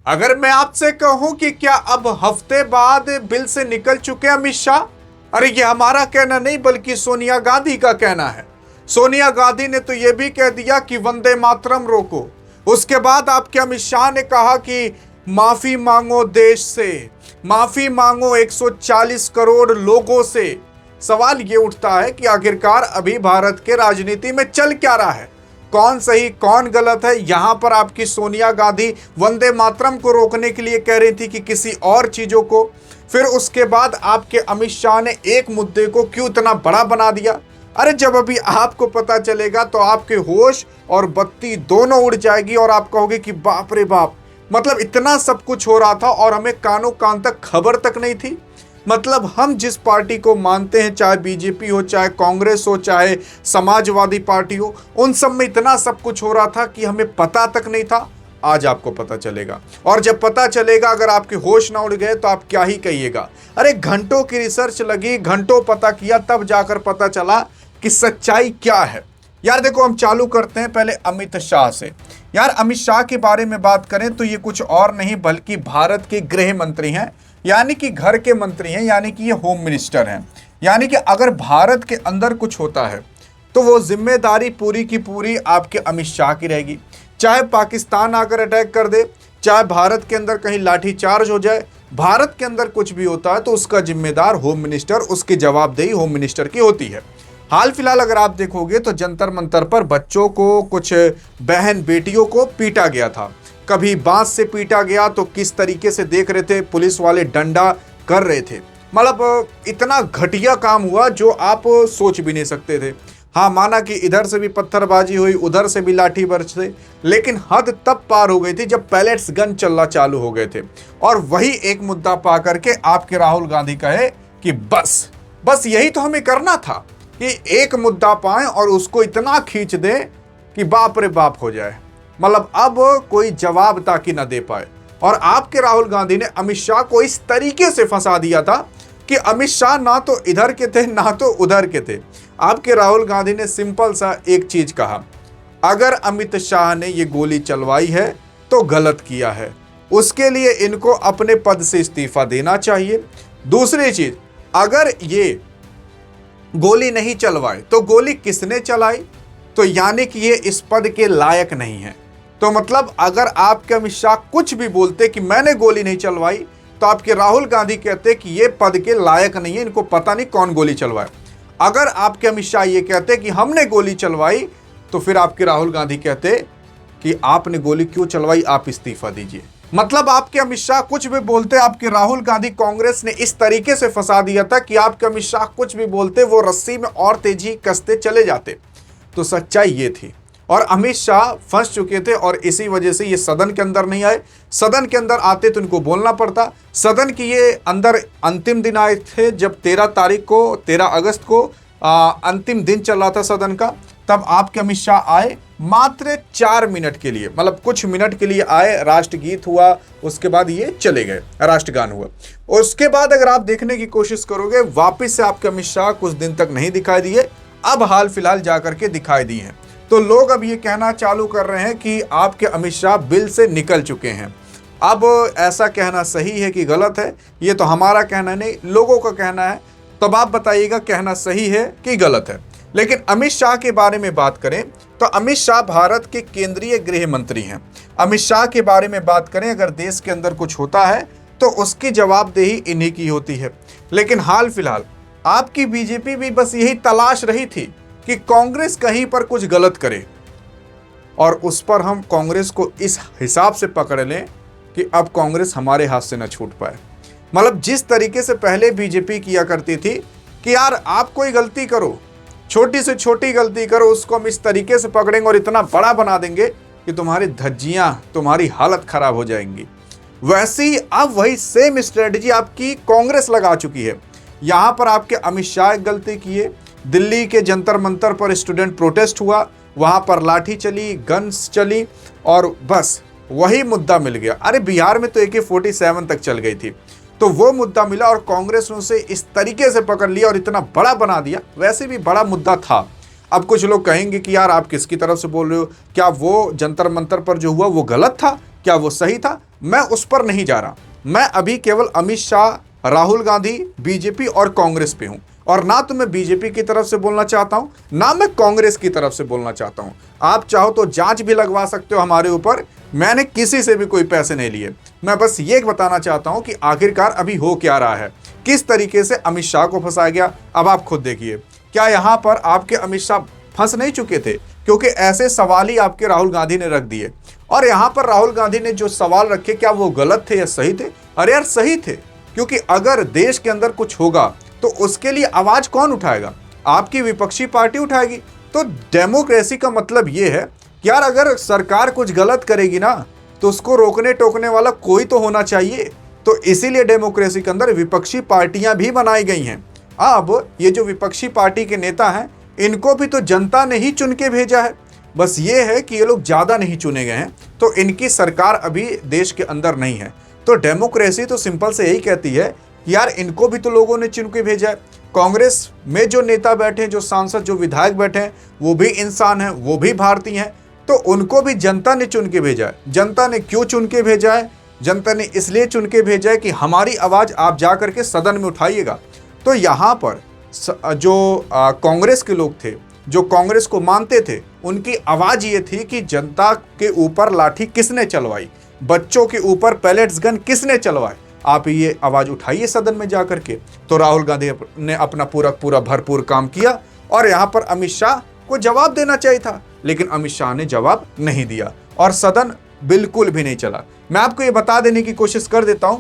अगर मैं आपसे कहूं कि क्या अब हफ्ते बाद बिल से निकल चुके अमित शाह? अरे ये हमारा कहना नहीं बल्कि सोनिया गांधी का कहना है। सोनिया गांधी ने तो यह भी कह दिया कि वंदे मातरम रोको। उसके बाद आपके अमित शाह ने कहा कि माफी मांगो देश से, माफी मांगो 140 करोड़ लोगों से। सवाल ये उठता है कि आखिरकार अभी भारत के राजनीति में चल क्या रहा है, कौन सही कौन गलत है? यहां पर आपकी सोनिया गांधी वंदे मातरम को रोकने के लिए कह रही थी कि किसी और चीजों को। फिर उसके बाद आपके अमित शाह ने एक मुद्दे को क्यों इतना बड़ा बना दिया? अरे जब अभी आपको पता चलेगा तो आपके होश और बत्ती दोनों उड़ जाएगी और आप कहोगे कि बाप रे बाप, मतलब इतना सब कुछ हो रहा था और हमें कानों कान तक खबर तक नहीं थी। मतलब हम जिस पार्टी को मानते हैं, चाहे बीजेपी हो, चाहे कांग्रेस हो, चाहे समाजवादी पार्टी हो, उन सब में इतना सब कुछ हो रहा था कि हमें पता तक नहीं था। आज आपको पता चलेगा और जब पता चलेगा अगर आपके होश ना उड़ गए तो आप क्या ही कहिएगा। अरे घंटों की रिसर्च लगी, घंटों पता किया, तब जाकर पता चला कि सच्चाई क्या है। यार देखो, हम चालू करते हैं पहले अमित शाह से। यार अमित शाह के बारे में बात करें तो ये कुछ और नहीं बल्कि भारत के गृह मंत्री हैं, यानी कि घर के मंत्री हैं, यानी कि ये होम मिनिस्टर हैं। यानी कि अगर भारत के अंदर कुछ होता है तो वो जिम्मेदारी पूरी की पूरी आपके अमित शाह की रहेगी। चाहे पाकिस्तान आकर अटैक कर दे, चाहे भारत के अंदर कहीं लाठीचार्ज हो जाए, भारत के अंदर कुछ भी होता है तो उसका जिम्मेदार होम मिनिस्टर, उसकी जवाबदेही होम मिनिस्टर की होती है। हाल फिलहाल अगर आप देखोगे तो जंतर मंतर पर बच्चों को, कुछ बहन बेटियों को पीटा गया था। कभी बांस से पीटा गया तो किस तरीके से देख रहे थे, पुलिस वाले डंडा कर रहे थे। मतलब इतना घटिया काम हुआ जो आप सोच भी नहीं सकते थे। हाँ, माना कि इधर से भी पत्थरबाजी हुई, उधर से भी लाठी बरसे, लेकिन हद तब पार हो गई थी जब पैलेट्स गन चलना चालू हो गए थे। और वही एक मुद्दा पा करके आपके राहुल गांधी कहे कि बस यही तो हमें करना था कि एक मुद्दा पाएं और उसको इतना खींच दें कि बाप रे बाप हो जाए। मतलब अब कोई जवाब ताकि ना दे पाए। और आपके राहुल गांधी ने अमित शाह को इस तरीके से फंसा दिया था कि अमित शाह ना तो इधर के थे ना तो उधर के थे। आपके राहुल गांधी ने सिंपल सा एक चीज कहा, अगर अमित शाह ने ये गोली चलवाई है तो गलत किया है, उसके लिए इनको अपने पद से इस्तीफा देना चाहिए। दूसरी चीज, अगर ये गोली नहीं चलवाए तो गोली किसने चलाई? तो यानी कि ये इस पद के लायक नहीं है। तो मतलब अगर आपके अमित शाह कुछ भी बोलते कि मैंने गोली नहीं चलवाई तो आपके राहुल गांधी कहते कि ये पद के लायक नहीं है, इनको पता नहीं कौन गोली चलवाए। अगर आपके अमित शाह ये कहते कि हमने गोली चलवाई तो फिर आपके राहुल गांधी कहते कि आपने गोली क्यों चलवाई, आप इस्तीफा दीजिए। मतलब आपके अमित शाह कुछ भी बोलते, आपके राहुल गांधी कांग्रेस ने इस तरीके से फंसा दिया था कि आपके अमित शाह कुछ भी बोलते वो रस्सी में और तेजी कसते चले जाते। तो सच्चाई ये थी और अमित शाह फंस चुके थे और इसी वजह से ये सदन के अंदर नहीं आए। सदन के अंदर आते तो इनको बोलना पड़ता। सदन की ये अंदर अंतिम दिन आए थे जब 13 अगस्त को अंतिम दिन चल रहा था सदन का। तब आपके अमित शाह आए मात्र 4 मिनट के लिए, मतलब कुछ मिनट के लिए आए, राष्ट्रगीत हुआ, उसके बाद ये चले गए, राष्ट्रगान हुआ। उसके बाद अगर आप देखने की कोशिश करोगे वापस से आपके अमित शाह कुछ दिन तक नहीं दिखाई दिए, अब हाल फिलहाल जाकर के दिखाई दिए हैं। तो लोग अब ये कहना चालू कर रहे हैं कि आपके अमित शाह बिल से निकल चुके हैं। अब ऐसा कहना सही है कि गलत है, ये तो हमारा कहना नहीं, लोगों का कहना है। तब आप बताइएगा कहना सही है कि गलत है। लेकिन अमित शाह के बारे में बात करें तो अमित शाह भारत के केंद्रीय गृह मंत्री हैं। अमित शाह के बारे में बात करें, अगर देश के अंदर कुछ होता है तो उसकी जवाबदेही इन्हीं की होती है। लेकिन हाल फिलहाल आपकी बीजेपी भी बस यही तलाश रही थी कि कांग्रेस कहीं पर कुछ गलत करे और उस पर हम कांग्रेस को इस हिसाब से पकड़ लें कि अब कांग्रेस हमारे हाथ से न छूट पाए। मतलब जिस तरीके से पहले बीजेपी किया करती थी कि यार आप कोई गलती करो, छोटी से छोटी गलती करो, उसको हम इस तरीके से पकड़ेंगे और इतना बड़ा बना देंगे कि तुम्हारी धज्जियां, तुम्हारी हालत खराब हो जाएंगी। वैसे ही अब वही सेम स्ट्रेटजी आपकी कांग्रेस लगा चुकी है। यहां पर आपके अमित शाह एक गलती किए, दिल्ली के जंतर मंतर पर स्टूडेंट प्रोटेस्ट हुआ, वहां पर लाठी चली, गन्स चली और बस वही मुद्दा मिल गया। अरे बिहार में तो AK-47 तक चल गई थी, तो वो मुद्दा मिला और कांग्रेस ने उसे इस तरीके से पकड़ लिया और इतना बड़ा बना दिया। वैसे भी बड़ा मुद्दा था। अब कुछ लोग कहेंगे कि यार आप किसकी तरफ से बोल रहे हो, क्या वो जंतर मंतर पर जो हुआ वो गलत था? क्या वो सही था? मैं उस पर नहीं जा रहा। मैं अभी केवल अमित शाह, राहुल गांधी, बीजेपी और कांग्रेस पे हूं। और ना तो मैं बीजेपी की तरफ से बोलना चाहता हूं, ना मैं कांग्रेस की तरफ से बोलना चाहता हूं। आप चाहो तो जांच भी लगवा सकते हो हमारे ऊपर, मैंने किसी से भी कोई पैसे नहीं लिए। मैं बस ये बताना चाहता हूं कि आखिरकार अभी हो क्या रहा है, किस तरीके से अमित शाह को फंसाया गया। अब आप खुद देखिए, क्या यहां पर आपके अमित शाह फंस नहीं चुके थे? क्योंकि ऐसे सवाल ही आपके राहुल गांधी ने रख दिए। और यहां पर राहुल गांधी ने जो सवाल रखे, क्या वो गलत थे या सही थे? अरे यार सही थे, क्योंकि अगर देश के अंदर कुछ होगा तो उसके लिए आवाज कौन उठाएगा? आपकी विपक्षी पार्टी उठाएगी। तो डेमोक्रेसी का मतलब यह है कि यार अगर सरकार कुछ गलत करेगी ना, तो उसको रोकने टोकने वाला कोई तो होना चाहिए। तो इसीलिए डेमोक्रेसी के अंदर विपक्षी पार्टियां भी बनाई गई हैं। अब ये जो विपक्षी पार्टी के नेता हैं, इनको भी तो जनता ने ही चुन के भेजा है। बस ये है कि ये लोग ज्यादा नहीं चुने गए हैं, तो इनकी सरकार अभी देश के अंदर नहीं है। तो डेमोक्रेसी तो सिंपल से यही कहती है कि यार इनको भी तो लोगों ने चुन के भेजा है। कांग्रेस में जो नेता बैठे हैं, जो सांसद, जो विधायक बैठे हैं, वो भी इंसान हैं, वो भी भारतीय हैं। तो उनको भी जनता ने चुन के भेजा है। जनता ने क्यों चुन के भेजा है? जनता ने इसलिए चुन के भेजा है कि हमारी आवाज आप जा करके सदन में उठाइएगा। तो यहाँ पर जो कांग्रेस के लोग थे, जो कांग्रेस को मानते थे, उनकी आवाज ये थी कि जनता के ऊपर लाठी किसने चलवाई, बच्चों के ऊपर पैलेट्स गन किसने चलवाए, आप ये आवाज उठाइए सदन में जाकर के। तो राहुल गांधी ने अपना पूरा भरपूर काम किया और यहाँ पर अमित शाह को जवाब देना चाहिए था, लेकिन अमित शाह ने जवाब नहीं दिया और सदन बिल्कुल भी नहीं चला। मैं आपको ये बता देने की कोशिश कर देता हूं,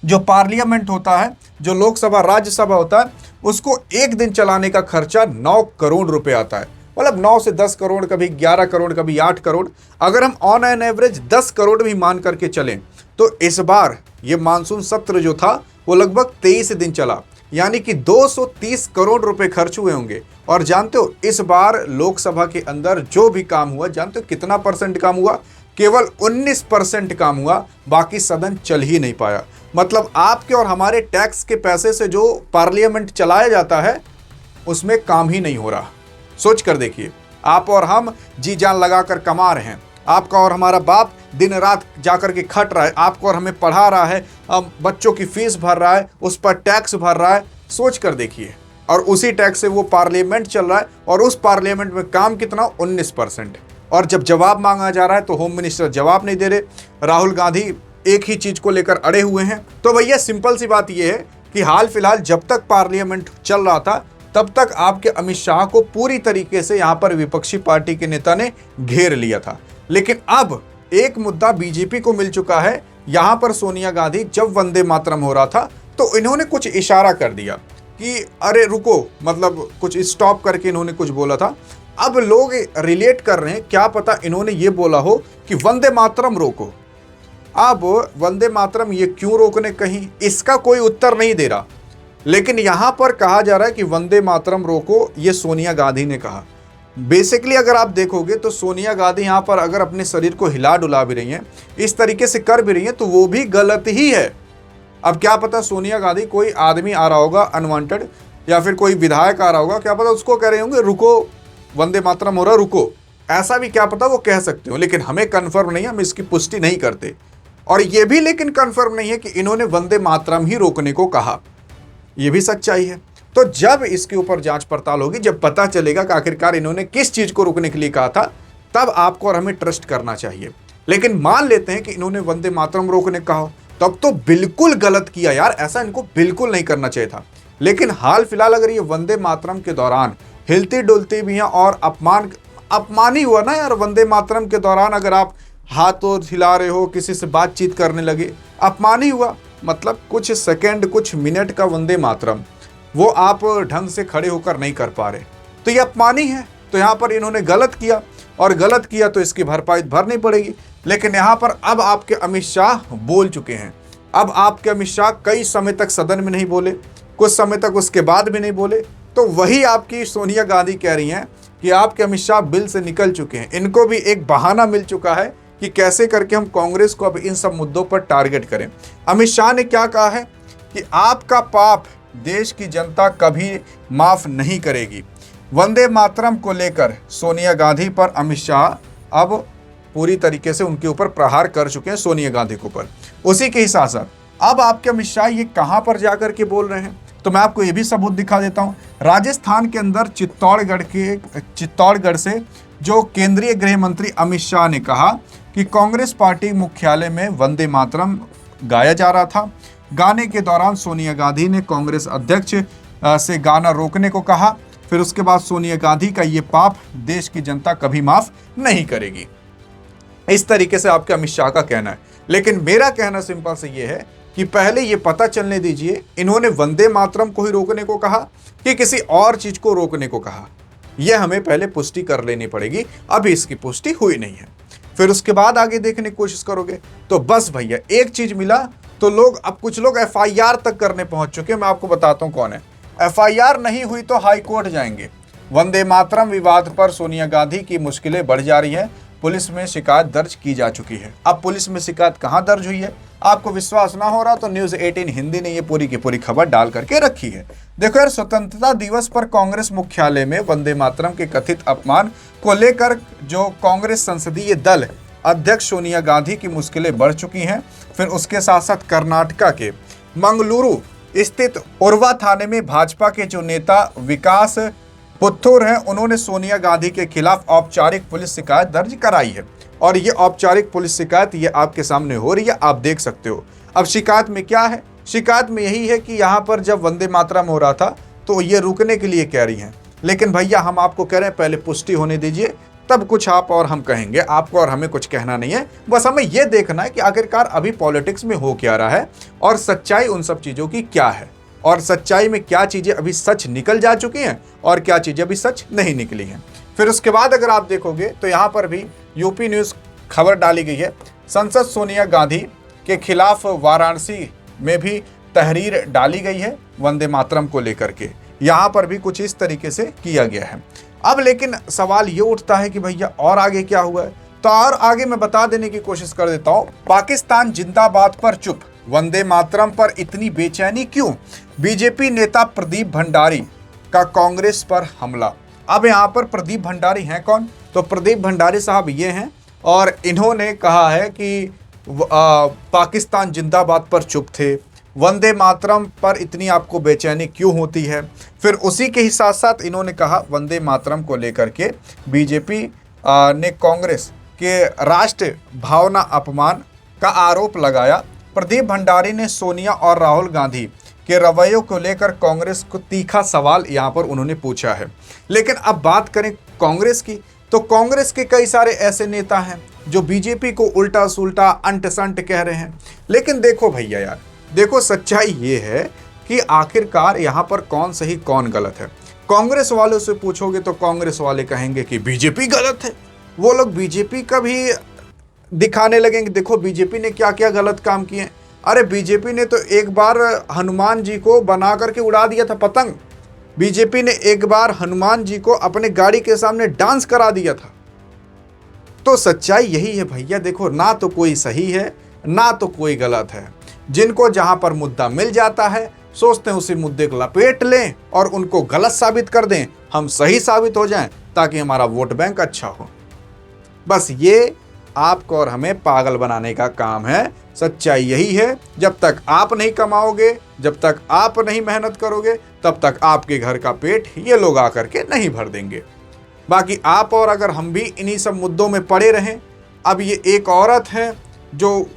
जो पार्लियामेंट होता है, जो लोकसभा राज्यसभा होता है, उसको एक दिन चलाने का खर्चा 9 करोड़ रुपए आता है। मतलब 9 से 10 करोड़, कभी 11 करोड़, कभी 8 करोड़। अगर हम ऑन एन एवरेज 10 करोड़ भी मान करके चलें, तो इस बार ये मानसून सत्र जो था वो लगभग 23 दिन चला, यानी कि 230 करोड़ रुपए खर्च हुए होंगे। और जानते हो इस बार लोकसभा के अंदर जो भी काम हुआ, जानते हो कितना परसेंट काम हुआ? केवल 19% काम हुआ, बाकी सदन चल ही नहीं पाया। मतलब आपके और हमारे टैक्स के पैसे से जो पार्लियामेंट चलाया जाता है, उसमें काम ही नहीं हो रहा। सोच कर देखिए, आप और हम जी जान लगाकर कमा रहे हैं, आपका और हमारा बाप दिन रात जाकर के खट रहा है, आपको और हमें पढ़ा रहा है, बच्चों की फीस भर रहा है, उस पर टैक्स भर रहा है। सोच कर देखिए, और उसी टैक्स से वो पार्लियामेंट चल रहा है, और उस पार्लियामेंट में काम कितना? 19%। और जब जवाब मांगा जा रहा है तो होम मिनिस्टर जवाब नहीं दे रहे, राहुल गांधी एक ही चीज को लेकर अड़े हुए हैं। तो भैया सिंपल सी बात यह है कि हाल फिलहाल जब तक पार्लियामेंट चल रहा था, तब तक आपके अमित शाह को पूरी तरीके से यहां पर विपक्षी पार्टी के नेता ने घेर लिया था। लेकिन अब एक मुद्दा बीजेपी को मिल चुका है। यहां पर सोनिया गांधी जब वंदे मातरम हो रहा था, तो इन्होंने कुछ इशारा कर दिया कि अरे रुको, मतलब कुछ स्टॉप करके इन्होंने कुछ बोला था। अब लोग रिलेट कर रहे हैं, क्या पता इन्होंने ये बोला हो कि वंदे मातरम रोको। अब वंदे मातरम ये क्यों रोकने कहीं, इसका कोई उत्तर नहीं दे रहा। लेकिन यहां पर कहा जा रहा है कि वंदे मातरम रोको, ये सोनिया गांधी ने कहा। बेसिकली अगर आप देखोगे तो सोनिया गांधी यहां पर अगर अपने शरीर को हिला डुला भी रही हैं, इस तरीके से कर भी रही हैं, तो वो भी गलत ही है। अब क्या पता सोनिया गांधी, कोई आदमी आ रहा होगा अनवांटेड, या फिर कोई विधायक आ रहा होगा, क्या पता उसको कह रहे होंगे रुको, वंदे मातरम हो रहा, रुको। ऐसा भी क्या पता वो कह सकते हो, लेकिन हमें कंफर्म नहीं है, हम इसकी पुष्टि नहीं करते। और ये भी लेकिन कंफर्म नहीं है कि इन्होंने वंदे मातरम ही रोकने को कहा, ये भी सच्चाई है। तो जब इसके ऊपर जांच पड़ताल होगी, जब पता चलेगा कि आखिरकार इन्होंने किस चीज को रोकने के लिए कहा था, तब आपको और हमें ट्रस्ट करना चाहिए। लेकिन मान लेते हैं कि इन्होंने वंदे मातरम रोकने कहा हो, तब तो बिल्कुल गलत किया यार, ऐसा इनको बिल्कुल नहीं करना चाहिए था। लेकिन हाल फिलहाल अगर ये वंदे मातरम के दौरान हिलती डुलती भी हैं और अपमान ही हुआ ना यार। वंदे मातरम के दौरान अगर आप हाथ और हिला रहे हो, किसी से बातचीत करने लगे, अपमान ही हुआ। मतलब कुछ सेकंड, कुछ मिनट का वंदे मातरम, वो आप ढंग से खड़े होकर नहीं कर पा रहे, तो ये अपमान ही है। तो यहाँ पर इन्होंने गलत किया, और गलत किया तो इसकी भरपाई भरनी पड़ेगी। लेकिन यहाँ पर अब आपके अमित शाह बोल चुके हैं। अब आपके अमित शाह कई समय तक सदन में नहीं बोले, कुछ समय तक उसके बाद भी नहीं बोले। तो वही आपकी सोनिया गांधी कह रही हैं कि आपके अमित शाह बिल से निकल चुके हैं। इनको भी एक बहाना मिल चुका है कि कैसे करके हम कांग्रेस को अब इन सब मुद्दों पर टारगेट करें। अमित शाह ने क्या कहा है कि आपका पाप देश की जनता कभी माफ नहीं करेगी। वंदे मातरम को लेकर सोनिया गांधी पर अमित शाह अब पूरी तरीके से उनके ऊपर प्रहार कर चुके हैं, सोनिया गांधी के ऊपर। उसी के ही साथ साथ अब आपके अमित शाह ये कहां पर जाकर के बोल रहे हैं, तो मैं आपको ये भी सबूत दिखा देता हूं। राजस्थान के अंदर चित्तौड़गढ़ से जो केंद्रीय गृह मंत्री अमित शाह ने कहा कि कांग्रेस पार्टी मुख्यालय में वंदे मातरम गाया जा रहा था। गाने के दौरान सोनिया गांधी ने कांग्रेस अध्यक्ष से गाना रोकने को कहा। फिर उसके बाद सोनिया गांधी का ये पाप देश की जनता कभी माफ नहीं करेगी। इस तरीके से आपके अमित शाह का कहना है। लेकिन मेरा कहना सिंपल से ये है कि पहले ये पता चलने दीजिए, इन्होंने वंदे मातरम को ही रोकने को कहा कि किसी और चीज को रोकने को कहा। यह हमें पहले पुष्टि कर लेनी पड़ेगी। अभी इसकी पुष्टि हुई नहीं है, फिर उसके बाद आगे देखने की कोशिश करोगे। तो बस भैया एक चीज मिला तो लोग, अब कुछ लोग एफआईआर तक करने पहुंच चुके हैं। मैं आपको बताता हूं कौन है। एफआईआर नहीं हुई तो हाई कोर्ट जाएंगे। वंदे मातरम विवाद पर सोनिया गांधी की मुश्किलें बढ़ जा रही है। पुलिस में शिकायत दर्ज की जा चुकी है। अब पुलिस में शिकायत कहां दर्ज हुई है, आपको विश्वास ना हो रहा तो न्यूज़ 18 हिंदी ने ये पूरी की पूरी खबर डाल करके रखी है। देखो यार, स्वतंत्रता दिवस पर कांग्रेस मुख्यालय में वंदे मातरम के कथित अपमान को लेकर जो कांग्रेस संसदीय दल अध्यक्ष सोनिया गांधी की मुश्किलें बढ़ चुकी हैं। फिर उसके साथ साथ कर्नाटका के मंगलुरु स्थित उर्वा थाने में भाजपा के जो नेता विकास पुत्थुर हैं, उन्होंने सोनिया गांधी के खिलाफ औपचारिक पुलिस शिकायत दर्ज कराई है। और ये औपचारिक पुलिस शिकायत ये आपके सामने हो रही है, आप देख सकते हो। अब शिकायत में क्या है? शिकायत में यही है कि यहाँ पर जब वंदे मातरम हो रहा था तो ये रुकने के लिए कह रही हैं। लेकिन भैया हम आपको कह रहे हैं पहले पुष्टि होने दीजिए, तब कुछ आप और हम कहेंगे। आपको और हमें कुछ कहना नहीं है, बस हमें यह देखना है कि आखिरकार अभी पॉलिटिक्स में हो क्या रहा है और सच्चाई उन सब चीज़ों की क्या है, और सच्चाई में क्या चीज़ें अभी सच निकल जा चुकी हैं और क्या चीज़ें अभी सच नहीं निकली हैं। फिर उसके बाद अगर आप देखोगे तो यहाँ पर भी यूपी न्यूज़ खबर डाली गई है। संसद सोनिया गांधी के खिलाफ वाराणसी में भी तहरीर डाली गई है वंदे मातरम को लेकर के। यहाँ पर भी कुछ इस तरीके से किया गया है। अब लेकिन सवाल ये उठता है कि भैया और आगे क्या हुआ है, तो और आगे मैं बता देने की कोशिश कर देता हूँ। पाकिस्तान जिंदाबाद पर चुप, वंदे मातरम पर इतनी बेचैनी क्यों? बीजेपी नेता प्रदीप भंडारी का कांग्रेस पर हमला। अब यहाँ पर प्रदीप भंडारी हैं कौन? तो प्रदीप भंडारी साहब ये हैं और इन्होंने कहा है कि पाकिस्तान जिंदाबाद पर चुप थे, वंदे मातरम पर इतनी आपको बेचैनी क्यों होती है। फिर उसी के ही साथ साथ इन्होंने कहा वंदे मातरम को लेकर के बीजेपी ने कांग्रेस के राष्ट्र भावना अपमान का आरोप लगाया। प्रदीप भंडारी ने सोनिया और राहुल गांधी के रवैयों को लेकर कांग्रेस को तीखा सवाल यहाँ पर उन्होंने पूछा है। लेकिन अब बात करें कांग्रेस की, तो कांग्रेस के कई सारे ऐसे नेता हैं जो बीजेपी को उल्टा सुल्टा अंट संट कह रहे हैं। लेकिन देखो भैया यार, देखो सच्चाई ये है कि आखिरकार यहाँ पर कौन सही कौन गलत है। कांग्रेस वालों से पूछोगे तो कांग्रेस वाले कहेंगे कि बीजेपी गलत है। वो लोग बीजेपी का भी दिखाने लगेंगे, देखो बीजेपी ने क्या क्या गलत काम किए। अरे बीजेपी ने तो एक बार हनुमान जी को बना करके उड़ा दिया था पतंग। बीजेपी ने एक बार हनुमान जी को अपने गाड़ी के सामने डांस करा दिया था। तो सच्चाई यही है भैया, देखो ना तो कोई सही है ना तो कोई गलत है। जिनको जहां पर मुद्दा मिल जाता है सोचते हैं उसी मुद्दे को लपेट लें और उनको गलत साबित कर दें, हम सही साबित हो जाएं ताकि हमारा वोट बैंक अच्छा हो। बस ये आपको और हमें पागल बनाने का काम है। सच्चाई यही है, जब तक आप नहीं कमाओगे, जब तक आप नहीं मेहनत करोगे, तब तक आपके घर का पेट ये लोग आकर के नहीं भर देंगे। बाकी आप और अगर हम भी इन्हीं सब मुद्दों में पड़े रहें, अब ये एक औरत है जो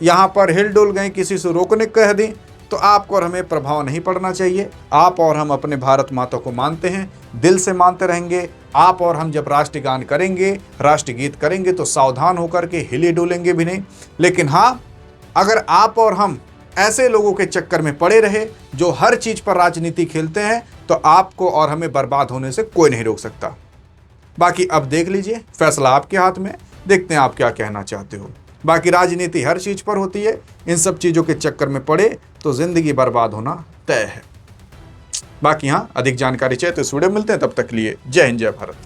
यहाँ पर हिल डुल गए, किसी से रोकने कह दें, तो आपको और हमें प्रभाव नहीं पड़ना चाहिए। आप और हम अपने भारत माता को मानते हैं, दिल से मानते रहेंगे। आप और हम जब राष्ट्रगान करेंगे, राष्ट्रगीत करेंगे तो सावधान होकर के हिले डुलेंगे भी नहीं। लेकिन हाँ, अगर आप और हम ऐसे लोगों के चक्कर में पड़े रहे जो हर चीज़ पर राजनीति खेलते हैं, तो आपको और हमें बर्बाद होने से कोई नहीं रोक सकता। बाकी अब देख लीजिए, फैसला आपके हाथ में, देखते हैं आप क्या कहना चाहते हो। बाकी राजनीति हर चीज़ पर होती है, इन सब चीज़ों के चक्कर में पड़े तो ज़िंदगी बर्बाद होना तय है। बाकी हाँ, अधिक जानकारी चाहिए तो इस वीडियो में मिलते हैं, तब तक लिए जय हिंद जय भारत।